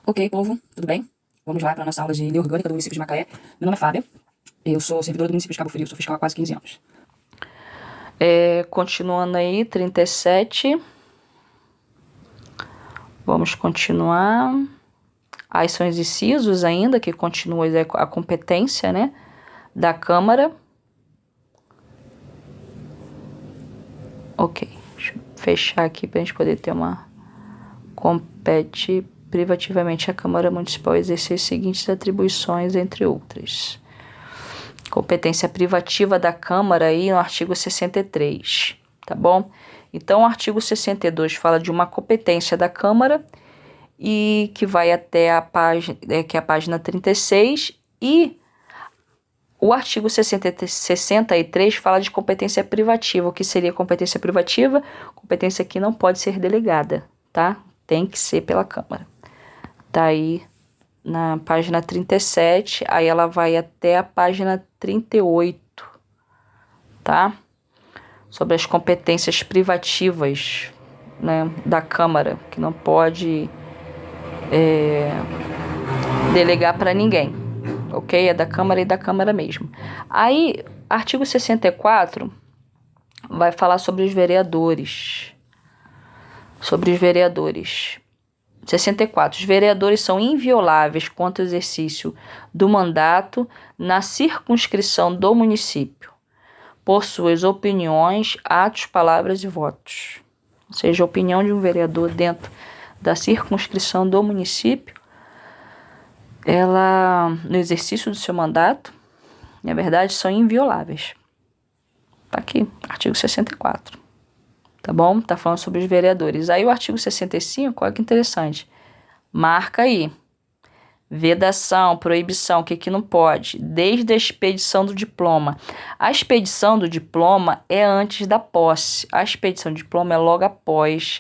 Ok, povo, tudo bem? Vamos lá para a nossa aula de lei orgânica do município de Macaé. Meu nome é Fábia, eu sou servidora do município de Cabo Frio, sou fiscal há quase 15 anos. Continuando aí, 37. Vamos continuar. Aí são os incisos ainda, que continua a competência, né, da Câmara. Ok, deixa eu fechar aqui para a gente poder ter uma... Compete privativamente a Câmara Municipal exercer as seguintes atribuições, entre outras. Competência privativa da Câmara aí no artigo 63, tá bom? Então, o artigo 62 fala de uma competência da Câmara e que vai até a página, que é a página 36, e o artigo 63 fala de competência privativa. O que seria competência privativa? Competência que não pode ser delegada, tá? Tem que ser pela Câmara. Tá aí na página 37, aí ela vai até a página 38, tá? Sobre as competências privativas, né, da Câmara, que não pode delegar para ninguém, ok? É da Câmara e da Câmara mesmo. Aí, artigo 64 vai falar sobre os vereadores. 64. Os vereadores são invioláveis quanto ao exercício do mandato na circunscrição do município, por suas opiniões, atos, palavras e votos. Ou seja, a opinião de um vereador dentro da circunscrição do município, ela, no exercício do seu mandato, na verdade, são invioláveis. Tá aqui, artigo 64. Tá bom? Tá falando sobre os vereadores. Aí o artigo 65, olha que interessante. Marca aí. Vedação, proibição, o que não pode? Desde a expedição do diploma. A expedição do diploma é antes da posse. A expedição do diploma é logo após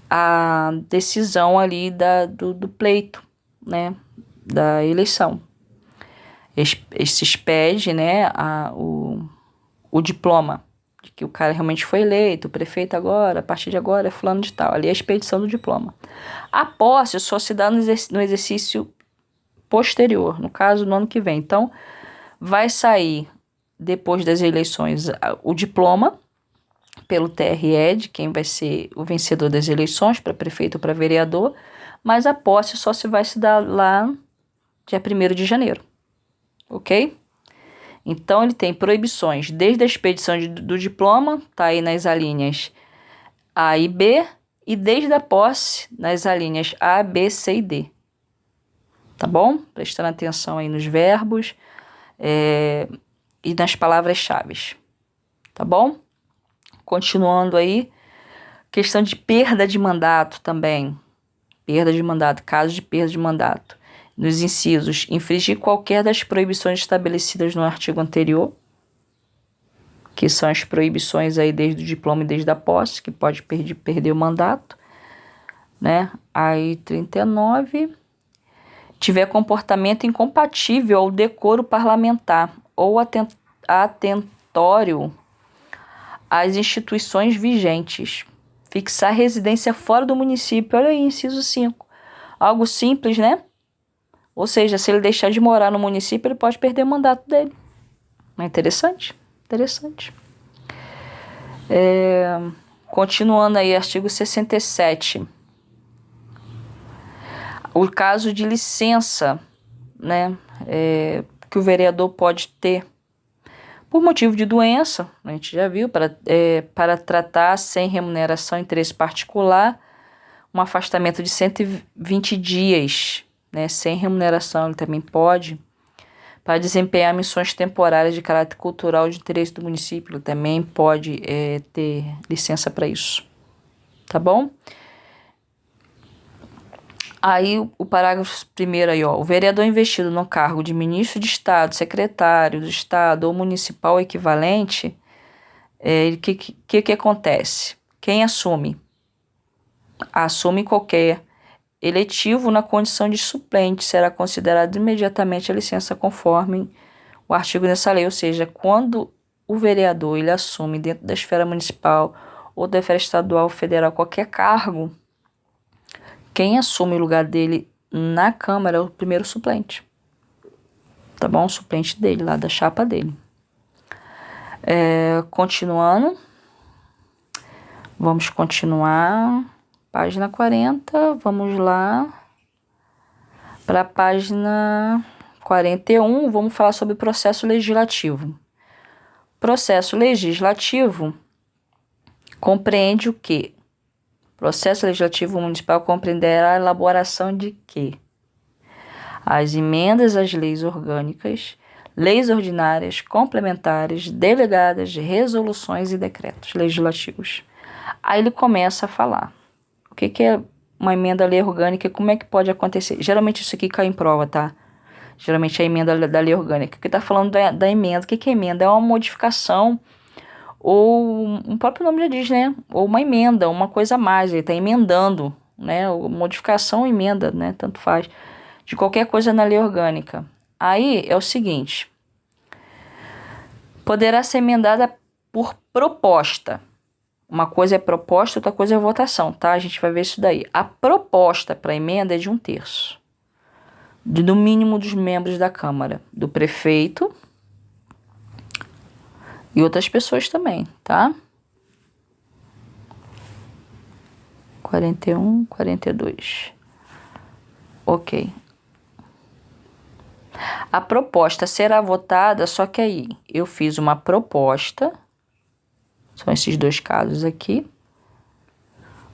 a decisão ali do pleito, né? Da eleição. Se expede, né, o diploma de que o cara realmente foi eleito, o prefeito agora, a partir de agora é fulano de tal. Ali é a expedição do diploma. A posse só se dá no exercício posterior, no caso, no ano que vem. Então, vai sair, depois das eleições, o diploma pelo TRE de quem vai ser o vencedor das eleições, para prefeito ou para vereador, mas a posse só vai se dar lá dia 1º de janeiro, ok? Então, ele tem proibições desde a expedição do diploma, tá aí nas alíneas A e B, e desde a posse nas alíneas A, B, C e D. Tá bom? Prestando atenção aí nos verbos e nas palavras-chave. Tá bom? Continuando aí, questão de perda de mandato também. Perda de mandato, caso de perda de mandato. Nos incisos, infringir qualquer das proibições estabelecidas no artigo anterior, que são as proibições aí desde o diploma e desde a posse, que pode perder o mandato, né? Aí 39, tiver comportamento incompatível ao decoro parlamentar ou atentório às instituições vigentes. Fixar residência fora do município. Olha aí, inciso 5. Algo simples, né? Ou seja, se ele deixar de morar no município, ele pode perder o mandato dele. Não é interessante? Interessante. Continuando aí, artigo 67. O caso de licença, né, que o vereador pode ter por motivo de doença, a gente já viu, para tratar sem remuneração interesse particular, um afastamento de 120 dias, né, sem remuneração, ele também pode. Para desempenhar missões temporárias de caráter cultural de interesse do município, ele também pode ter licença para isso. Tá bom? Aí o parágrafo 1º aí, ó, o vereador investido no cargo de ministro de Estado, secretário do Estado ou municipal equivalente, que acontece? Quem assume? Assume qualquer eletivo na condição de suplente, será considerado imediatamente a licença conforme o artigo dessa lei, ou seja, quando o vereador ele assume dentro da esfera municipal ou da esfera estadual ou federal qualquer cargo quem assume o lugar dele na Câmara é o primeiro suplente. Tá bom? O suplente dele, lá da chapa dele. Continuando. Vamos continuar. Página 40. Vamos lá. Para a página 41, vamos falar sobre processo legislativo. Processo legislativo compreende o quê? Processo legislativo municipal compreenderá a elaboração de quê? As emendas às leis orgânicas, leis ordinárias, complementares, delegadas, resoluções e decretos legislativos. Aí ele começa a falar. O que é uma emenda à lei orgânica e como é que pode acontecer? Geralmente isso aqui cai em prova, tá? Geralmente é a emenda da lei orgânica. Que está falando da emenda. O que é emenda? É uma modificação, ou o próprio nome já diz, né? Ou uma emenda, uma coisa a mais. Ele está emendando, né? Modificação ou emenda, né? Tanto faz. De qualquer coisa na lei orgânica. Aí é o seguinte. Poderá ser emendada por proposta. Uma coisa é proposta, outra coisa é votação, tá? A gente vai ver isso daí. A proposta para emenda é de 1/3. Do mínimo dos membros da Câmara. Do prefeito e outras pessoas também, tá? 41, 42. Ok. A proposta será votada, só que aí eu fiz uma proposta, são esses dois casos aqui,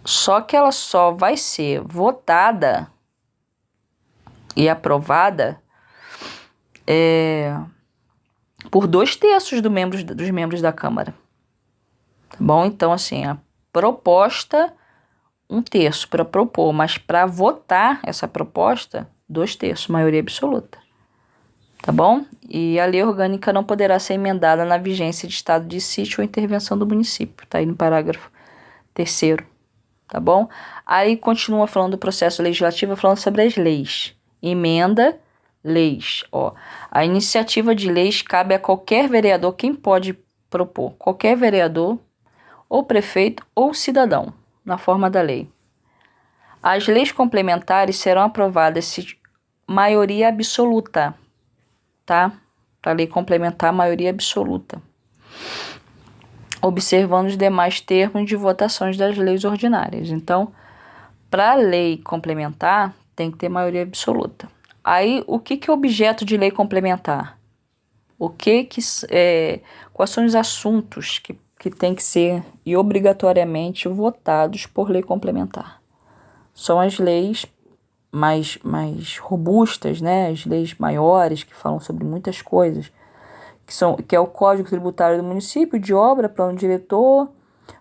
só que ela só vai ser votada e aprovada por 2/3 dos membros da Câmara. Tá bom? Então, assim, a proposta, 1/3 para propor, mas para votar essa proposta, 2/3, maioria absoluta. Tá bom? E a lei orgânica não poderá ser emendada na vigência de estado de sítio ou intervenção do município. Tá aí no parágrafo 3º. Tá bom? Aí continua falando do processo legislativo, falando sobre as leis. Emenda, leis. Ó, a iniciativa de leis cabe a qualquer vereador. Quem pode propor? Qualquer vereador, ou prefeito, ou cidadão, na forma da lei. As leis complementares serão aprovadas se maioria absoluta, tá? Para a lei complementar, maioria absoluta. Observando os demais termos de votações das leis ordinárias. Então, para a lei complementar, tem que ter maioria absoluta. Aí, o que é objeto de lei complementar? Quais são os assuntos que tem que ser e obrigatoriamente votados por lei complementar? São as leis mais robustas, né? As leis maiores que falam sobre muitas coisas, que é o Código Tributário do Município, de Obra, Plano Diretor,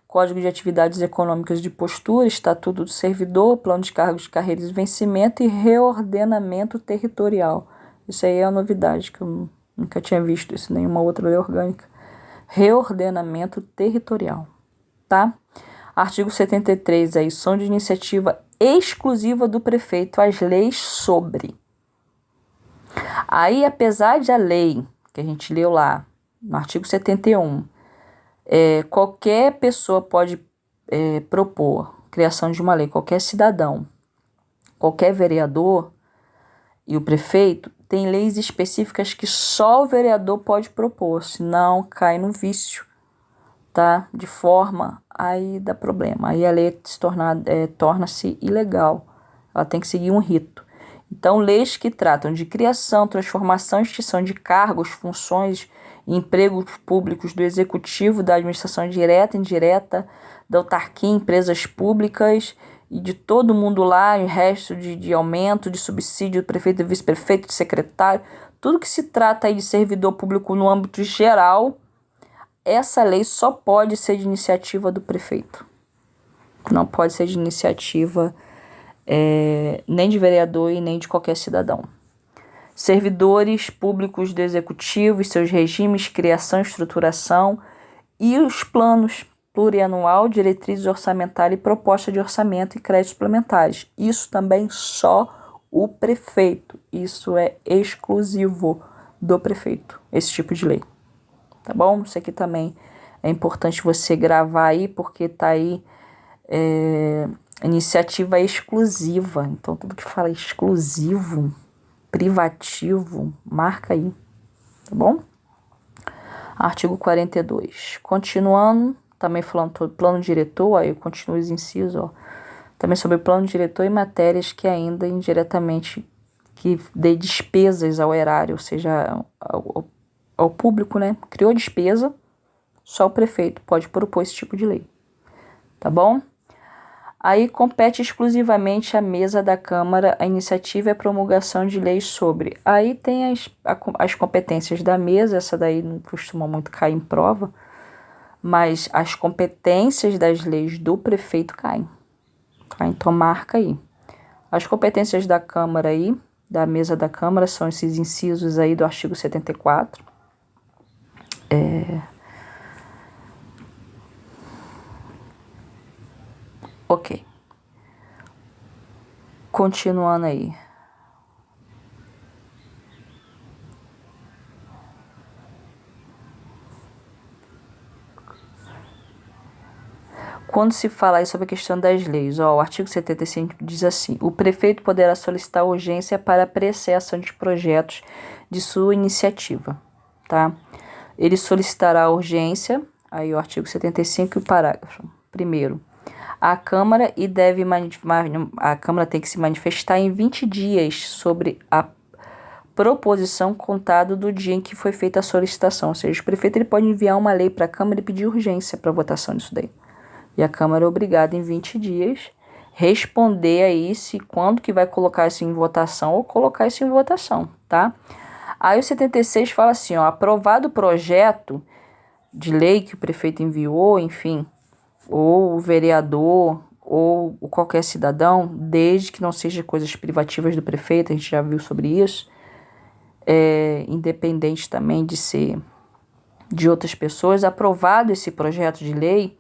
Código de Atividades Econômicas de Postura, Estatuto do Servidor, Plano de Cargos de Carreiras e Vencimento e Reordenamento Territorial. Isso aí é uma novidade, que eu nunca tinha visto isso em nenhuma outra lei orgânica. Reordenamento Territorial, tá? Artigo 73, aí, são de iniciativa exclusiva do prefeito as leis sobre. Aí, apesar de a lei, que a gente leu lá, no artigo 71, qualquer pessoa pode propor criação de uma lei, qualquer cidadão, qualquer vereador e o prefeito, tem leis específicas que só o vereador pode propor, senão cai no vício, tá? De forma, aí dá problema. Aí a lei torna-se ilegal. Ela tem que seguir um rito. Então, leis que tratam de criação, transformação e extinção de cargos, funções e empregos públicos do executivo, da administração direta e indireta, da autarquia, empresas públicas e de todo mundo lá, e o resto de aumento, de subsídio do prefeito, do vice-prefeito, de secretário, tudo que se trata aí de servidor público no âmbito geral, essa lei só pode ser de iniciativa do prefeito. Não pode ser de iniciativa nem de vereador e nem de qualquer cidadão. Servidores públicos do executivo e seus regimes, criação, estruturação e os planos plurianual, diretrizes orçamentárias e proposta de orçamento e créditos suplementares. Isso também só o prefeito. Isso é exclusivo do prefeito, esse tipo de lei. Tá bom? Isso aqui também é importante você gravar aí, porque tá aí iniciativa exclusiva. Então, tudo que fala exclusivo, privativo, marca aí, tá bom? Artigo 42. Continuando, também falando sobre plano diretor, aí eu continuo os incisos, ó. Também sobre plano diretor e matérias que ainda indiretamente que dê despesas ao erário, ou seja, ao público, né? Criou despesa, só o prefeito pode propor esse tipo de lei, tá bom? Aí compete exclusivamente à mesa da Câmara a iniciativa e a promulgação de leis sobre. Aí tem as competências da mesa, essa daí não costuma muito cair em prova, mas as competências das leis do prefeito caem. Tá? Então marca aí. As competências da Câmara aí, da mesa da Câmara, são esses incisos aí do artigo 74. Ok. Continuando aí. Quando se fala aí sobre a questão das leis, ó, o artigo 75 diz assim: o prefeito poderá solicitar urgência para apreciação de projetos de sua iniciativa, tá? Ele solicitará urgência, aí o artigo 75 e o parágrafo. Primeiro, a Câmara tem que se manifestar em 20 dias sobre a proposição contado do dia em que foi feita a solicitação. Ou seja, o prefeito ele pode enviar uma lei para a Câmara e pedir urgência para votação disso daí. E a Câmara é obrigada em 20 dias responder aí se quando que vai colocar isso em votação ou colocar isso em votação, tá? Aí o 76 fala assim, ó, aprovado o projeto de lei que o prefeito enviou, enfim, ou o vereador, ou qualquer cidadão, desde que não seja coisas privativas do prefeito, a gente já viu sobre isso, independente também de ser de outras pessoas, aprovado esse projeto de lei,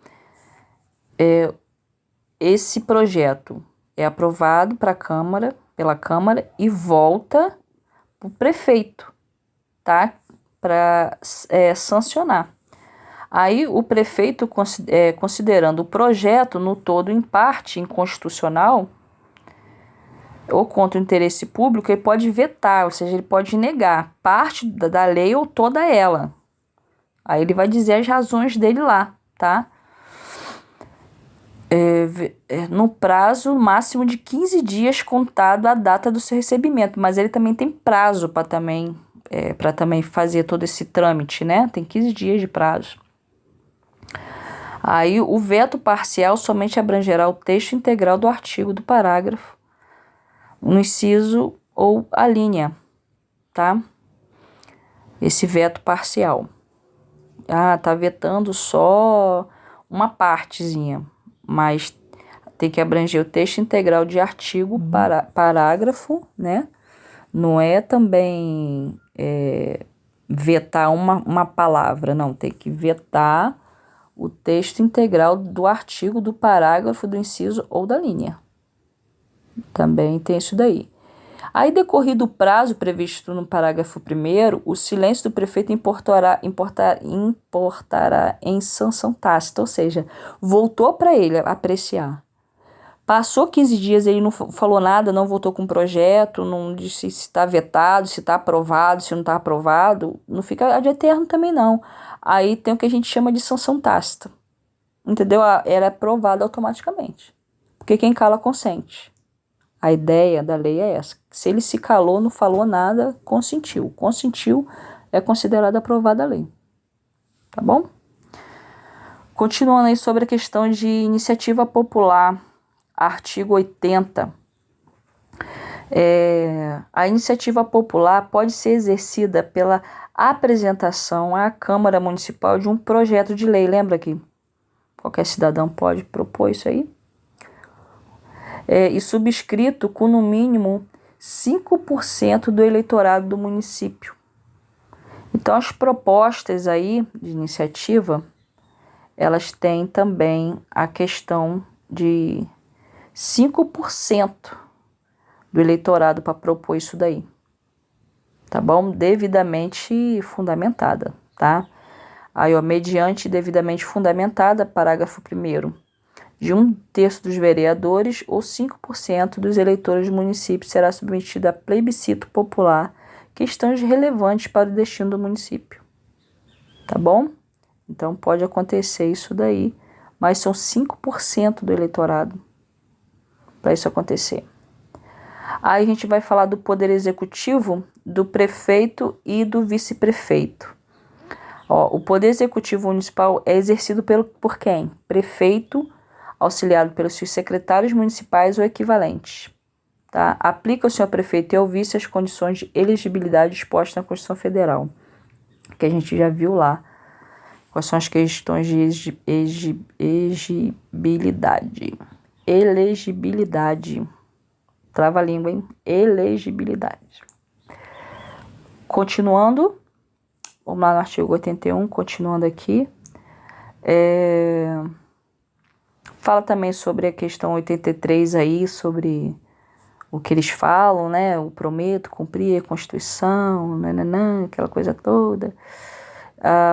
esse projeto é aprovado pela Câmara e volta para o prefeito, tá? Para sancionar. Aí o prefeito, considerando o projeto no todo em parte inconstitucional ou contra o interesse público, ele pode vetar, ou seja, ele pode negar parte da lei ou toda ela. Aí ele vai dizer as razões dele lá, tá? No prazo máximo de 15 dias contado a data do seu recebimento, mas ele também tem prazo para também fazer todo esse trâmite, né? Tem 15 dias de prazo. Aí o veto parcial somente abrangerá o texto integral do artigo do parágrafo, no inciso ou a linha, tá? Esse veto parcial. Tá vetando só uma partezinha, mas tem que abranger o texto integral de artigo, parágrafo, né? Não é também vetar uma palavra, não. Tem que vetar o texto integral do artigo, do parágrafo, do inciso ou da linha. Também tem isso daí. Aí, decorrido o prazo previsto no parágrafo 1º, o silêncio do prefeito importará em sanção tácita, ou seja, voltou para ele apreciar. Passou 15 dias, ele não falou nada, não voltou com o projeto, não disse se está vetado, se está aprovado, se não está aprovado, não fica ad eterno também não. Aí tem o que a gente chama de sanção tácita, entendeu? Ela é aprovada automaticamente, porque quem cala consente. A ideia da lei é essa. Se ele se calou, não falou nada, consentiu. Consentiu é considerada aprovada a lei. Tá bom? Continuando aí sobre a questão de iniciativa popular, artigo 80. A iniciativa popular pode ser exercida pela apresentação à Câmara Municipal de um projeto de lei. Lembra que qualquer cidadão pode propor isso aí? E subscrito com no mínimo 5% do eleitorado do município. Então as propostas aí de iniciativa, elas têm também a questão de 5% do eleitorado para propor isso daí, tá bom? Devidamente fundamentada, tá? Aí, mediante devidamente fundamentada, parágrafo 1º. de 1/3 dos vereadores ou 5% dos eleitores do município será submetido a plebiscito popular, questões relevantes para o destino do município. Tá bom? Então pode acontecer isso daí, mas são 5% do eleitorado para isso acontecer. Aí a gente vai falar do poder executivo, do prefeito e do vice-prefeito. O poder executivo municipal é exercido por quem? Prefeito, auxiliado pelos seus secretários municipais ou equivalentes. Tá? Aplica-se ao prefeito e ao vice as condições de elegibilidade expostas na Constituição Federal, que a gente já viu lá. Quais são as questões de elegibilidade. Trava a língua, hein? Elegibilidade. Continuando, vamos lá no artigo 81, continuando aqui. Fala também sobre a questão 83 aí, sobre o que eles falam, né? Eu prometo cumprir a Constituição, aquela coisa toda.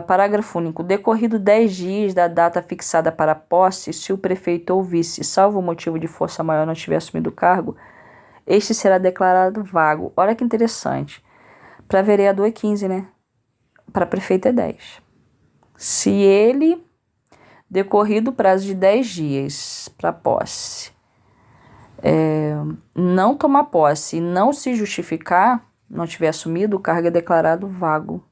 Parágrafo único. Decorrido 10 dias da data fixada para a posse, se o prefeito ou vice, salvo motivo de força maior, não tiver assumido o cargo, este será declarado vago. Olha que interessante. Para vereador é 15, né? Para prefeito é 10. Se ele, decorrido o prazo de 10 dias para posse, não tomar posse e não se justificar, não tiver assumido, o cargo é declarado vago.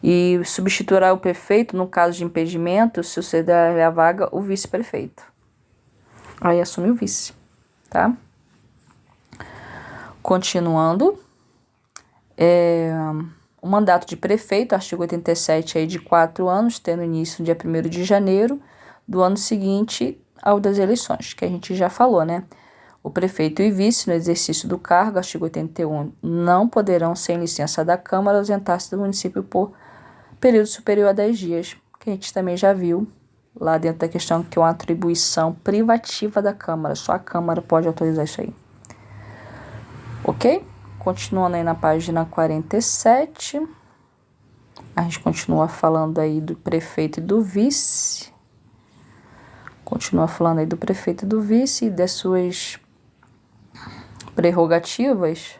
E substituirá o prefeito, no caso de impedimento, se suceder a vaga, o vice-prefeito. Aí assume o vice, tá? Continuando, o mandato de prefeito, artigo 87, aí de 4 anos, tendo início no dia 1º de janeiro do ano seguinte ao das eleições, que a gente já falou, né? O prefeito e vice, no exercício do cargo, artigo 81, não poderão, sem licença da Câmara, ausentar-se do município por período superior a 10 dias, que a gente também já viu lá dentro da questão que é uma atribuição privativa da Câmara. Só a Câmara pode autorizar isso aí. Ok? Continuando aí na página 47, a gente continua falando aí do prefeito e do vice. Continua falando aí do prefeito e do vice e das suas prerrogativas.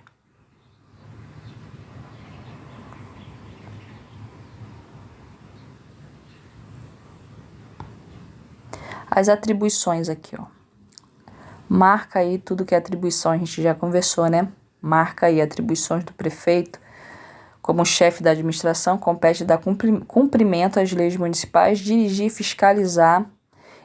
As atribuições aqui, ó. Marca aí tudo que é atribuição, a gente já conversou, né? Marca aí atribuições do prefeito. Como chefe da administração, compete dar cumprimento às leis municipais, dirigir, fiscalizar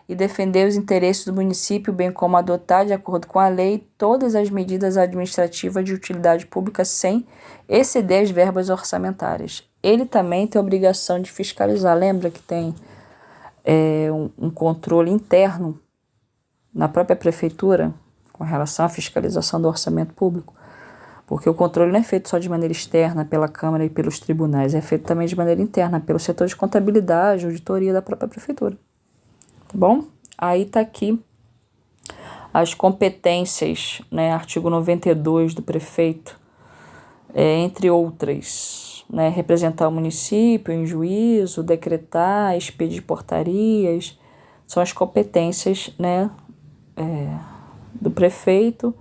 e defender os interesses do município, bem como adotar, de acordo com a lei, todas as medidas administrativas de utilidade pública sem exceder as verbas orçamentárias. Ele também tem a obrigação de fiscalizar. Lembra que tem um controle interno na própria prefeitura com relação à fiscalização do orçamento público? Porque o controle não é feito só de maneira externa pela Câmara e pelos tribunais, é feito também de maneira interna pelo setor de contabilidade, auditoria da própria prefeitura. Tá bom? Aí tá aqui as competências, né? Artigo 92 do prefeito, entre outras, né? Representar o município em juízo, decretar, expedir portarias, são as competências, né? Do prefeito.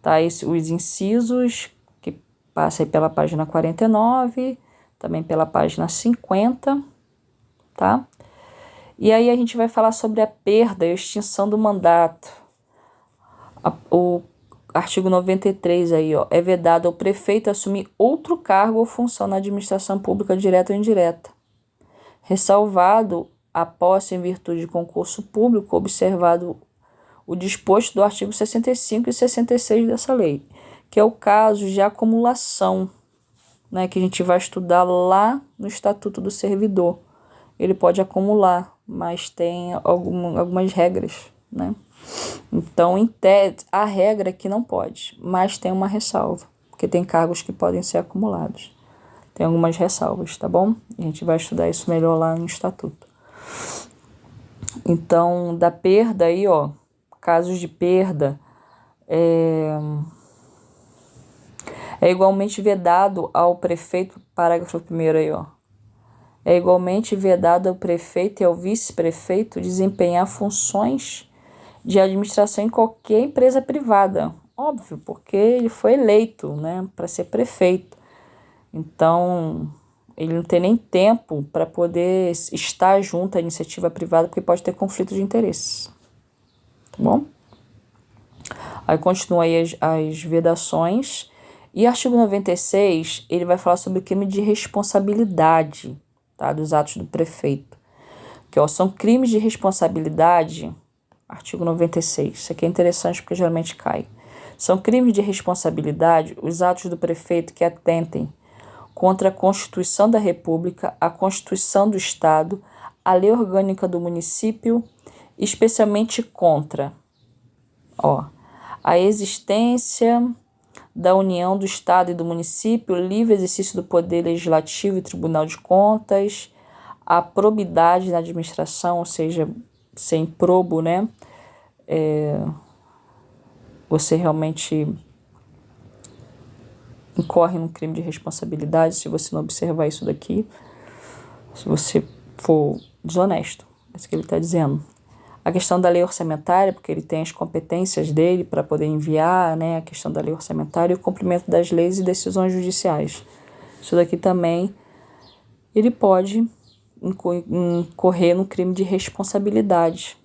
Tá, os incisos, que passa aí pela página 49, também pela página 50, tá? E aí a gente vai falar sobre a perda e extinção do mandato. O artigo 93 aí, ó, é vedado ao prefeito assumir outro cargo ou função na administração pública direta ou indireta, ressalvado a posse em virtude de concurso público, observado o disposto do artigo 65 e 66 dessa lei, que é o caso de acumulação, né, que a gente vai estudar lá no Estatuto do Servidor. Ele pode acumular, mas tem algumas regras, né? Então, em tese, a regra é que não pode, mas tem uma ressalva, porque tem cargos que podem ser acumulados. Tem algumas ressalvas, tá bom? A gente vai estudar isso melhor lá no Estatuto. Então, da perda aí, ó, casos de perda, é igualmente vedado ao prefeito, parágrafo 1º aí, ó. É igualmente vedado ao prefeito e ao vice-prefeito desempenhar funções de administração em qualquer empresa privada. Óbvio, porque ele foi eleito, né, para ser prefeito. Então, ele não tem nem tempo para poder estar junto à iniciativa privada, porque pode ter conflito de interesse. Tá bom? Aí continua aí as vedações. E artigo 96, ele vai falar sobre o crime de responsabilidade, tá, dos atos do prefeito. Que são crimes de responsabilidade, artigo 96. Isso aqui é interessante porque geralmente cai. São crimes de responsabilidade os atos do prefeito que atentem contra a Constituição da República, a Constituição do Estado, a lei orgânica do município, especialmente contra a existência da União do Estado e do município, o livre exercício do poder legislativo e Tribunal de Contas, a probidade na administração, ou seja, sem probo, né? Você realmente incorre num crime de responsabilidade se você não observar isso daqui, se você for desonesto, é isso que ele está dizendo. A questão da lei orçamentária, porque ele tem as competências dele para poder enviar, né, a questão da lei orçamentária e o cumprimento das leis e decisões judiciais. Isso daqui também, ele pode incorrer no crime de responsabilidade,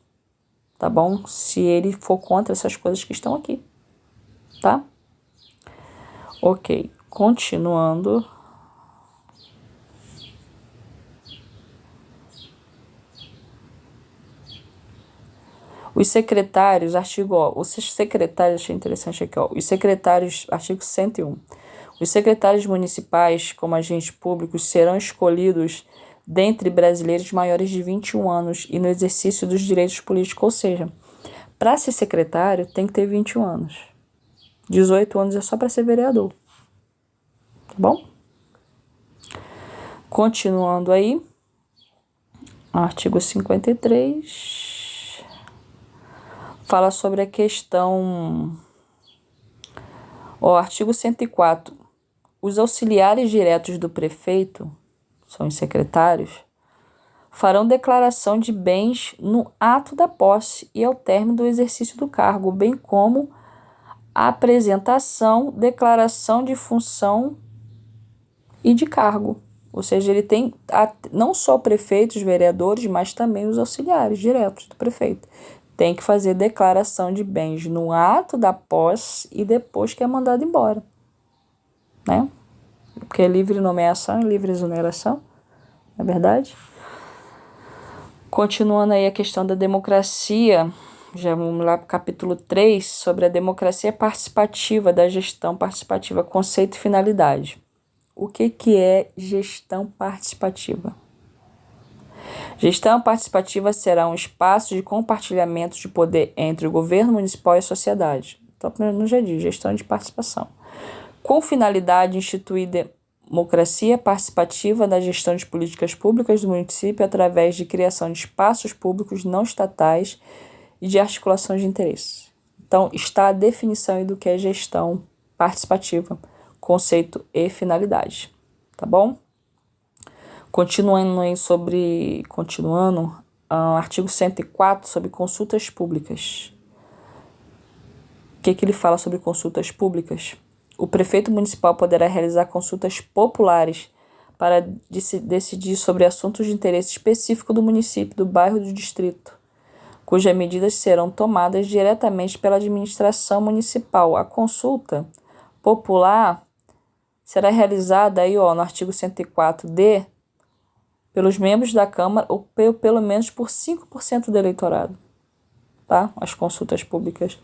tá bom? Se ele for contra essas coisas que estão aqui, tá? Ok, continuando. Os secretários, os secretários, achei interessante aqui, os secretários, artigo 101. Os secretários municipais, como agentes públicos, serão escolhidos dentre brasileiros maiores de 21 anos e no exercício dos direitos políticos, ou seja, para ser secretário tem que ter 21 anos. 18 anos é só para ser vereador. Tá bom? Continuando aí, artigo 53 fala sobre a questão... artigo 104. Os auxiliares diretos do prefeito, são os secretários, farão declaração de bens no ato da posse e ao término do exercício do cargo, bem como a apresentação, declaração de função e de cargo. Ou seja, ele tem não só o prefeito, os vereadores, mas também os auxiliares diretos do prefeito. Tem que fazer declaração de bens no ato da posse e depois que é mandado embora, né? Porque é livre nomeação e livre exoneração, não é verdade? Continuando aí a questão da democracia, já vamos lá para o capítulo 3, sobre a democracia participativa, da gestão participativa, conceito e finalidade. O que é gestão participativa? Gestão participativa será um espaço de compartilhamento de poder entre o governo municipal e a sociedade. Então, não já diz, gestão de participação. Com finalidade de instituir democracia participativa na gestão de políticas públicas do município através de criação de espaços públicos não estatais e de articulação de interesses. Então, está a definição aí do que é gestão participativa, conceito e finalidade. Tá bom? Continuando, artigo 104 sobre consultas públicas. O que ele fala sobre consultas públicas? O prefeito municipal poderá realizar consultas populares para decidir sobre assuntos de interesse específico do município, do bairro ou do distrito, cujas medidas serão tomadas diretamente pela administração municipal. A consulta popular será realizada aí, no artigo 104-D, pelos membros da Câmara ou pelo menos por 5% do eleitorado, tá? As consultas públicas.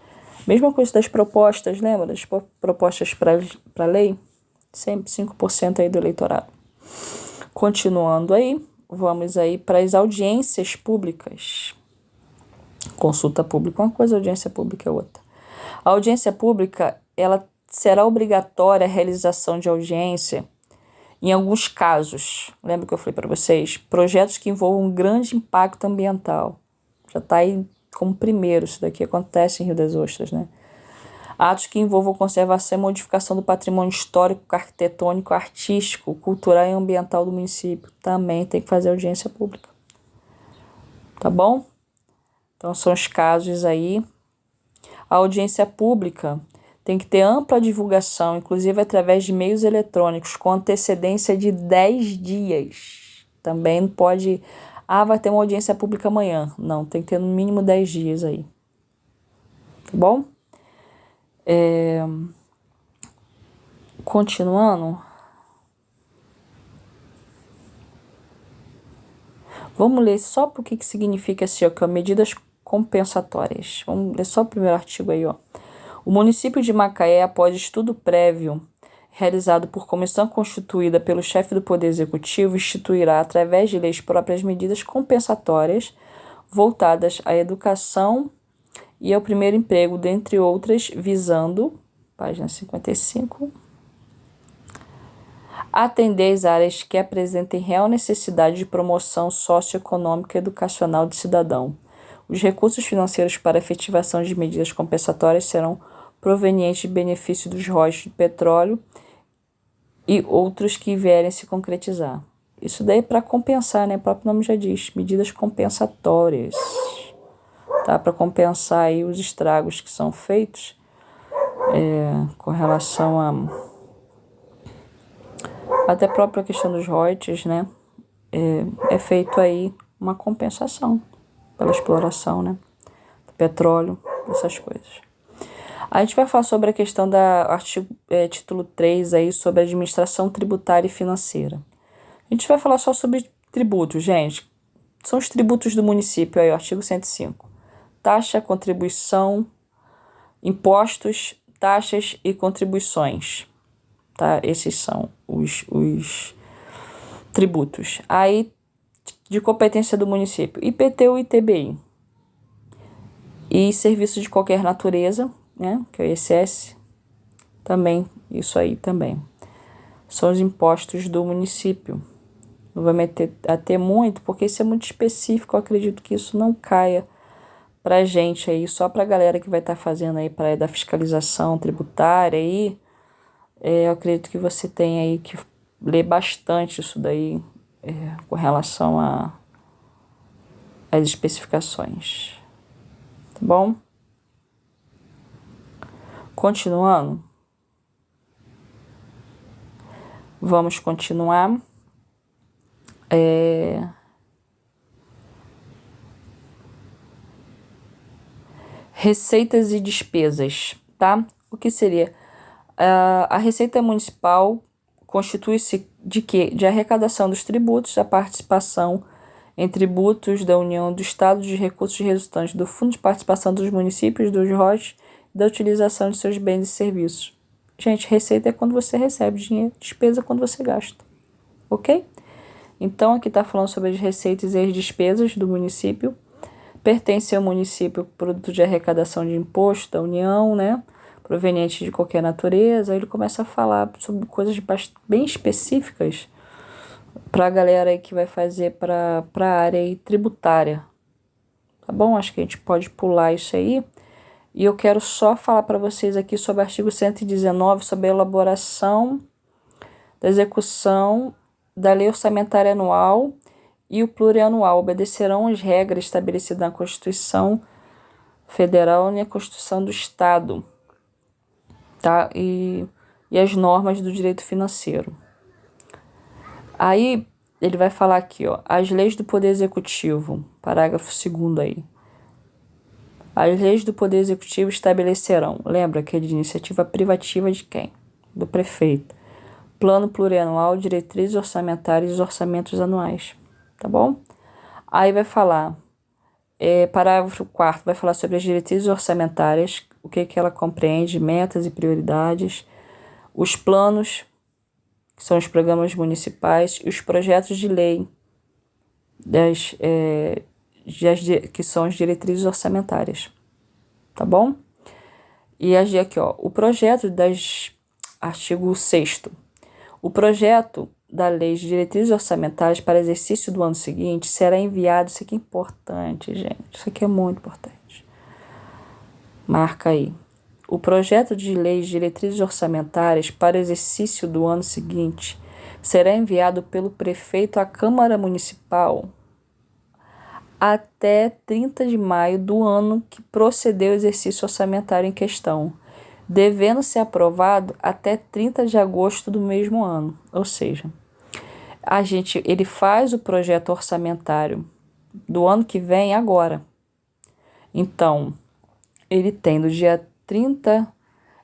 Mesma coisa das propostas, lembra? Das propostas para lei? Sempre 5% aí do eleitorado. Continuando aí, vamos aí para as audiências públicas. Consulta pública é uma coisa, audiência pública é outra. A audiência pública, ela será obrigatória a realização de audiência em alguns casos. Lembra que eu falei para vocês? Projetos que envolvam um grande impacto ambiental. Já está aí como primeiro, isso daqui acontece em Rio das Ostras, né? Atos que envolvam conservação e modificação do patrimônio histórico, arquitetônico, artístico, cultural e ambiental do município. Também tem que fazer audiência pública. Tá bom? Então, são os casos aí. A audiência pública tem que ter ampla divulgação, inclusive através de meios eletrônicos, com antecedência de 10 dias. Também não pode... vai ter uma audiência pública amanhã. Não, tem que ter no mínimo 10 dias aí. Tá bom? Continuando. Vamos ler só por que significa assim, ó, que é medidas compensatórias. Vamos ler só o primeiro artigo aí, ó. O município de Macaé, após estudo prévio realizado por comissão constituída pelo chefe do Poder Executivo, instituirá, através de leis próprias, medidas compensatórias voltadas à educação e ao primeiro emprego, dentre outras, visando, página 55, atender às áreas que apresentem real necessidade de promoção socioeconômica e educacional do cidadão. Os recursos financeiros para a efetivação de medidas compensatórias serão provenientes de benefício dos royalties de petróleo e outros que vierem se concretizar. Isso daí é para compensar, né? O próprio nome já diz, medidas compensatórias. Tá? Para compensar aí os estragos que são feitos com relação a... até a própria questão dos royalties, né? É feito aí uma compensação pela exploração, né? Do petróleo, essas coisas. A gente vai falar sobre a questão da artigo, título 3 aí, sobre administração tributária e financeira. A gente vai falar só sobre tributos, gente. São os tributos do município aí, o artigo 105. Taxa, contribuição, impostos, taxas e contribuições. Tá? Esses são os tributos. Aí, de competência do município, IPTU e ITBI. E serviços de qualquer natureza, né, que é o ISS, também, isso aí também. São os impostos do município. Não vai meter a ter muito, porque isso é muito específico, eu acredito que isso não caia pra gente aí, só pra galera que vai estar fazendo aí para da fiscalização tributária aí. Eu acredito que você tem aí que ler bastante isso daí com relação às especificações. Tá bom? Continuando. Vamos continuar. Receitas e despesas, tá? O que seria? A Receita Municipal constitui-se de quê? De arrecadação dos tributos, da participação em tributos da União, do Estado, de recursos resultantes do Fundo de Participação dos Municípios, dos ROS, da utilização de seus bens e serviços. Gente, receita é quando você recebe dinheiro, despesa é quando você gasta, ok? Então, aqui está falando sobre as receitas e as despesas do município. Pertence ao município produto de arrecadação de imposto da União, né? Proveniente de qualquer natureza. Aí ele começa a falar sobre coisas bem específicas para a galera aí que vai fazer para a área aí tributária. Tá bom? Acho que a gente pode pular isso aí. E eu quero só falar para vocês aqui sobre o artigo 119, sobre a elaboração da execução da Lei Orçamentária Anual e o Plurianual. Obedecerão as regras estabelecidas na Constituição Federal e na Constituição do Estado, tá? E as normas do direito financeiro. Aí ele vai falar aqui, ó, as leis do Poder Executivo, parágrafo 2º aí. As leis do Poder Executivo estabelecerão, lembra que é de iniciativa privativa de quem? Do prefeito. Plano plurianual, diretrizes orçamentárias e orçamentos anuais, tá bom? Aí vai falar, parágrafo 4º, vai falar sobre as diretrizes orçamentárias, o que ela compreende, metas e prioridades, os planos, que são os programas municipais, e os projetos de lei, que são as diretrizes orçamentárias, tá bom? E as de aqui, ó, o projeto artigo 6º, o projeto da Lei de Diretrizes Orçamentárias para exercício do ano seguinte será enviado, isso aqui é importante, gente, isso aqui é muito importante, marca aí. o projeto de lei de diretrizes orçamentárias para o exercício do ano seguinte será enviado pelo prefeito à Câmara Municipal até 30 de maio do ano que procedeu o exercício orçamentário em questão, devendo ser aprovado até 30 de agosto do mesmo ano. Ou seja, ele faz o projeto orçamentário do ano que vem agora. Então, ele tem do dia 30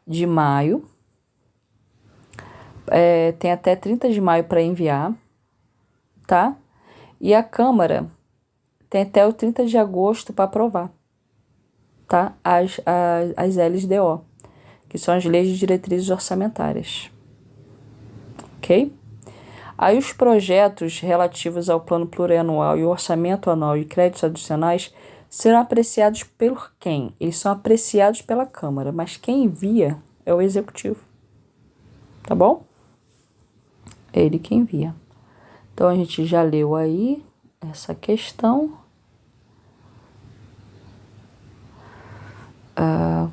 de maio, tem até 30 de maio para enviar, tá? E a Câmara tem até o 30 de agosto para aprovar, tá? As LDO, que são as leis de diretrizes orçamentárias. Ok? Aí os projetos relativos ao plano plurianual e o orçamento anual e créditos adicionais serão apreciados por quem? Eles são apreciados pela Câmara, mas quem envia é o Executivo. Tá bom? É ele que envia. Então, a gente já leu aí essa questão.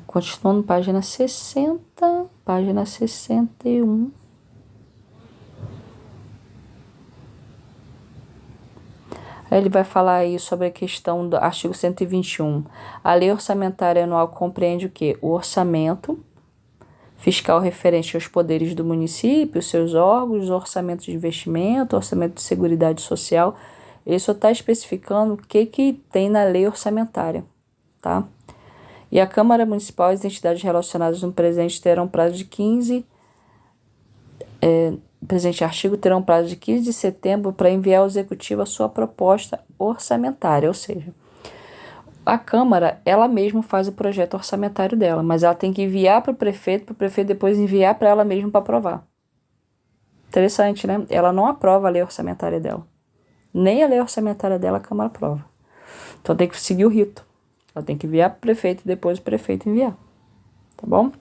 Continuando página 60, página 61. Aí ele vai falar aí sobre a questão do artigo 121. A lei orçamentária anual compreende o quê? O orçamento fiscal referente aos poderes do município, seus órgãos, orçamento de investimento, orçamento de seguridade social. Ele só está especificando o que tem na lei orçamentária, tá? E a Câmara Municipal e as entidades relacionadas no presente terão prazo de 15... presente artigo terão prazo de 15 de setembro para enviar ao Executivo a sua proposta orçamentária, ou seja, a Câmara, ela mesma faz o projeto orçamentário dela, mas ela tem que enviar para o prefeito depois enviar para ela mesma para aprovar. Interessante, né? Ela não aprova a lei orçamentária dela. Nem a lei orçamentária dela a Câmara aprova. Então tem que seguir o rito. Ela tem que enviar para o prefeito e depois o prefeito enviar. Tá bom?